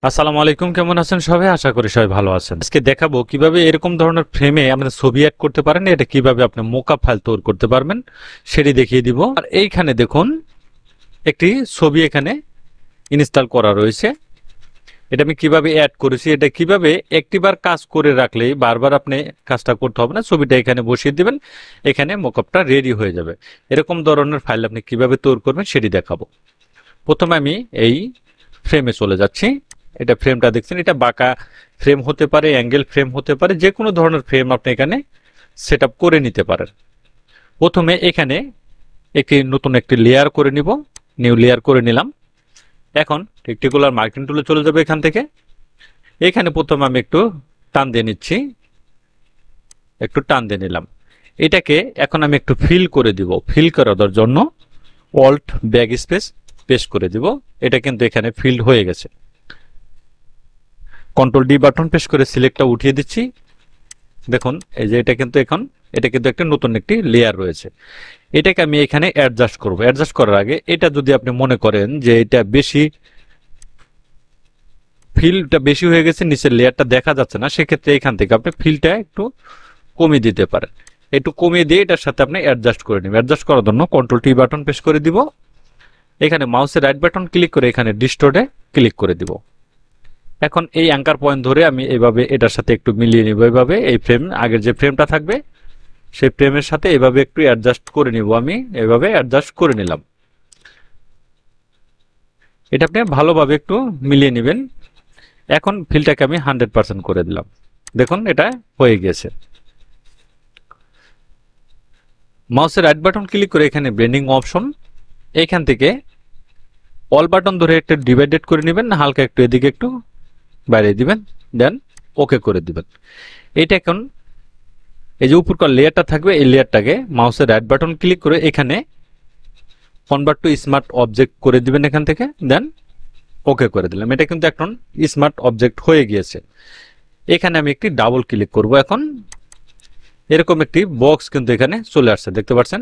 আসসালামু আলাইকুম, কেমন আছেন সবাই? আশা করি সবাই ভালো আছেন। আজকে দেখাবো কিভাবে এরকম ধরনের ফ্রেমে আপনার ছবি অ্যাড করতে পারেন, এটা কিভাবে আপনি মোকআপ ফাইল তৈরি করতে পারবেন সেটি দেখিয়ে দিব। আর এইখানে দেখুন একটি ছবি এখানে ইনস্টল করা রয়েছে। এটা আমি কিভাবে অ্যাড করেছি, এটা কিভাবে একটিবার কাজ করে রাখলেই বারবার আপনি কাজটা করতে হবে না, ছবিটা এখানে বসিয়ে দিবেন, এখানে মোকআপটা রেডি হয়ে যাবে। এরকম ধরনের ফাইল আপনি কিভাবে তৈরি করবেন সেটি দেখাবো। প্রথমে আমি এই ফ্রেমে চলে যাচ্ছি। এটা ফ্রেমটা দেখছেন, এটা বাঁকা ফ্রেম হতে পারে, অ্যাঙ্গেল ফ্রেম হতে পারে, যে কোনো ধরনের ফ্রেম আপনি এখানে সেট করে নিতে পারেন। প্রথমে এখানে নতুন একটি লেয়ার করে নিব, নিউ লেয়ার করে নিলাম। এখন রেক্টিকুলার মার্কিং টুলে চলে যাবে। এখান থেকে এখানে প্রথমে আমি একটু টান দিয়ে নিচ্ছি, একটু টান দিয়ে নিলাম। এটাকে এখন আমি একটু ফিল করে দিব। ফিল করার জন্য অল্ট ব্যাক স্পেস পেস্ট করে দিব। এটা কিন্তু এখানে ফিল্ড হয়ে গেছে। কন্ট্রোল ডি বাটন প্রেস করে সিলেক্টটা উঠিয়ে দিচ্ছি। দেখুন এই যে এটা কিন্তু একটা নতুন একটি লেয়ার রয়েছে। এটাকে আমি এখানে অ্যাডজাস্ট করব। অ্যাডজাস্ট করার আগে এটা যদি আপনি মনে করেন যে এটা বেশি ফিলটা বেশি হয়ে গেছে, নিচের লেয়ারটা দেখা যাচ্ছে না, সেক্ষেত্রে এখান থেকে আপনি ফিলটা একটু কমিয়ে দিতে পারেন। একটু কমিয়ে দিয়ে এটার সাথে আপনি অ্যাডজাস্ট করে নেবেন। অ্যাডজাস্ট করার জন্য কন্ট্রোল টি বাটন প্রেস করে দিব। এখানে মাউসের রাইট বাটন ক্লিক করে এখানে ডিস্টোর্টে ক্লিক করে দিব। এখন এই অ্যাঙ্কার পয়েন্ট ধরে আমি এইভাবে এটার সাথে একটু মিলিয়ে নিব। এইভাবে এই ফ্রেম আগের যে ফ্রেমটা থাকবে সেই ফ্রেমের সাথে এভাবে একটু অ্যাডজাস্ট করে নিব। আমি এভাবে অ্যাডজাস্ট করে নিলাম। এটা আপনি ভালোভাবে একটু মিলিয়ে নেবেন। এখন ফিলটাকে আমি 100% করে দিলাম। দেখুন এটা হয়ে গেছে। মাউসের রাইট বাটন ক্লিক করে এখানে ব্লেন্ডিং অপশন, এইখান থেকে অল বাটন ধরে একটা ডিভাইডেড করে নেবেন, হালকা একটু এদিকে একটু বাইরে দিবেন, দেন ওকে করে দিবেন। এটা এখন এই যে উপরকার লেয়ারটা থাকবে, এই লেয়ারটাকে মাউসের রাইট বাটন ক্লিক করে এখানে কনভার্ট টু স্মার্ট অবজেক্ট করে দিবেন এখান থেকে, দেন ওকে করে দিলাম। এটা কিন্তু এখন স্মার্ট অবজেক্ট হয়ে গিয়েছে। এখানে আমি একটি ডাবল ক্লিক করব। এখন এরকম একটি বক্স কিন্তু এখানে চলে আসছে, দেখতে পাচ্ছেন।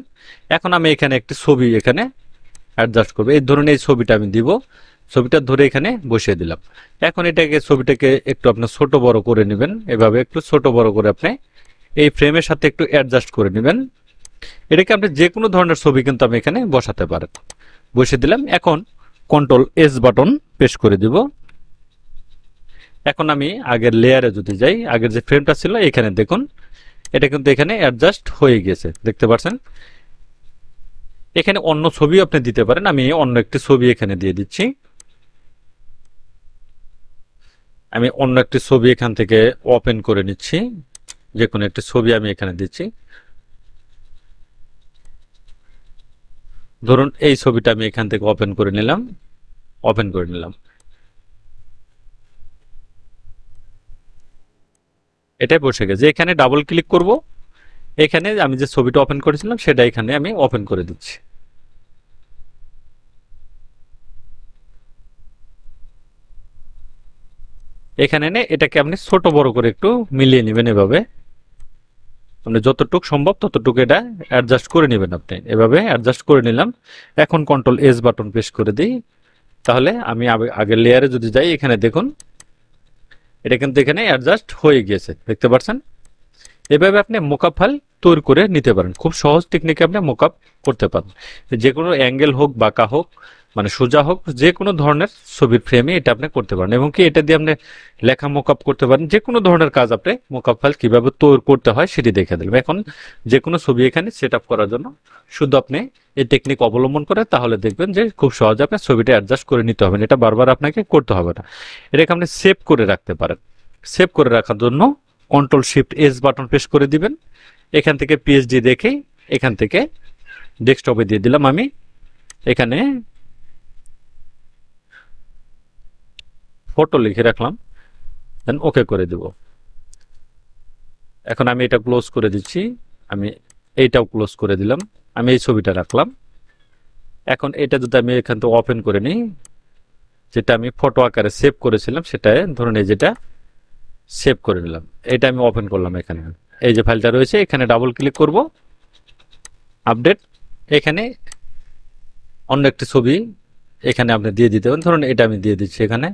এখন আমি এখানে একটি ছবি এখানে অ্যাডজাস্ট করবো। এই ধরনের এই ছবিটা আমি দিব, ছবিটা ধরে এখানে বসিয়ে দিলাম। এখন ছবিটাকে একটু আপনার ছোট বড় করে নেবেন। এভাবে একটু ছোট বড় করে আপনি এই ফ্রেমের সাথে একটু অ্যাডজাস্ট করে নেবেন। এটাকে আপনি যে কোনো ধরনের ছবি কিন্তু আমি এখানে বসাতে পারেন। বসিয়ে দিলাম। এখন কন্ট্রোল এস বাটন প্রেস করে দিব। এখন আমি আগের লেয়ারে যদি যাই, আগের যে ফ্রেমটা ছিল এখানে দেখুন এটা কিন্তু এখানে অ্যাডজাস্ট হয়ে গেছে, দেখতে পাচ্ছেন। এখানে অন্য ছবি আপনি দিতে পারেন। আমি অন্য একটি ছবি এখানে দিয়ে দিচ্ছি। আমি অন্য একটি ছবি এখান থেকে ওপেন করে নিচ্ছি। যে কোনো একটি ছবি আমি এখানে দিচ্ছি। ধরুন এই ছবিটা আমি এখান থেকে ওপেন করে নিলাম। এটাই বসে গেছে। এখানে ডাবল ক্লিক করব। এখানে আমি যে ছবিটা ওপেন করেছিলাম সেটা এখানে আমি ওপেন করে দিচ্ছি। এখানে এনে এটাকে আপনি ছোট বড় করে একটু মিলিয়ে নেবেন। এভাবে আপনি যতটুকু সম্ভব ততটুকু এটা অ্যাডজাস্ট করে নেবেন। আপনি এভাবে অ্যাডজাস্ট করে নিলাম। এখন কন্ট্রোল এস বাটন প্রেস করে দিই। তাহলে আমি আগের লেয়ারে যদি যাই, এখানে দেখুন এটা কিন্তু এখানে অ্যাডজাস্ট হয়ে গিয়েছে, দেখতে পাচ্ছেন। এভাবে আপনি মোকআপ ফাইল তৈরি করে নিতে পারেন। খুব সহজ টেকনিকে আপনি মোকআপ করতে পারেন। যে কোনো অ্যাঙ্গেল হোক, বাঁকা হোক, মানে সোজা হোক, যে কোনো ধরনের ছবির ফ্রেমে এটা আপনি করতে পারেন। এবং কি এটা দিয়ে আপনি লেখা মোকআপ করতে পারেন। যে কোনো ধরনের কাজ আপনি মোকআপ ফাইল কিভাবে তৈরি করতে হয় সেটি দেখে দিলাম। এখন যে কোনো ছবি এখানে সেট আপ করার জন্য শুধু আপনি এই টেকনিক অবলম্বন করে তাহলে দেখবেন যে খুব সহজে আপনার ছবিটা অ্যাডজাস্ট করে নিতে হবে। এটা বারবার আপনাকে করতে হবে না। এটাকে আপনি সেভ করে রাখতে পারেন। সেভ করে রাখার জন্য control shift S button press করে দিবেন। এখান থেকে পিএইচডি দেখে এখান থেকে ডেস্কটপে দিয়ে দিলাম। আমি এখানে ফটো লিখে রাখলাম, দেন ওকে করে দিব। এখন আমি এটা ক্লোজ করে দিচ্ছি। আমি এইটাও ক্লোজ করে দিলাম। আমি এই ছবিটা রাখলাম। এখন এটা যদি আমি এখান থেকে ওপেন করে নিই, যেটা আমি ফটো আকারে সেভ করেছিলাম সেটা ধরুন এই যেটা সেভ করে নিলাম, এটা আমি ওপেন করলাম। এখানে এই যে ফাইলটা রয়েছে এখানে ডাবল ক্লিক করব, আপডেট। এখানে অন্য একটি ছবি এখানে আপনি দিয়ে দিতে পারেন। ধরুন এটা আমি দিয়ে দিচ্ছি এখানে।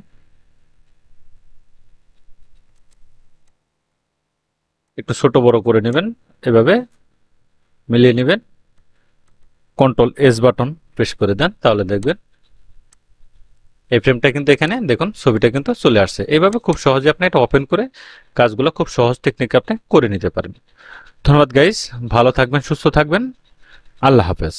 একটু ছোট বড় করে নেবেন, এভাবে মিলিয়ে নেবেন, কন্ট্রোল এস বাটন প্রেস করে দেন, তাহলে দেখবেন এই ফ্রেমটা কিন্তু এখানে দেখুন ছবিটা কিন্তু চলে আসছে। এইভাবে খুব সহজে আপনি এটা ওপেন করে কাজগুলো খুব সহজ টেকনিকে আপনি করে নিতে পারেন। ধন্যবাদ গাইস, ভালো থাকবেন, সুস্থ থাকবেন, আল্লাহ হাফেজ।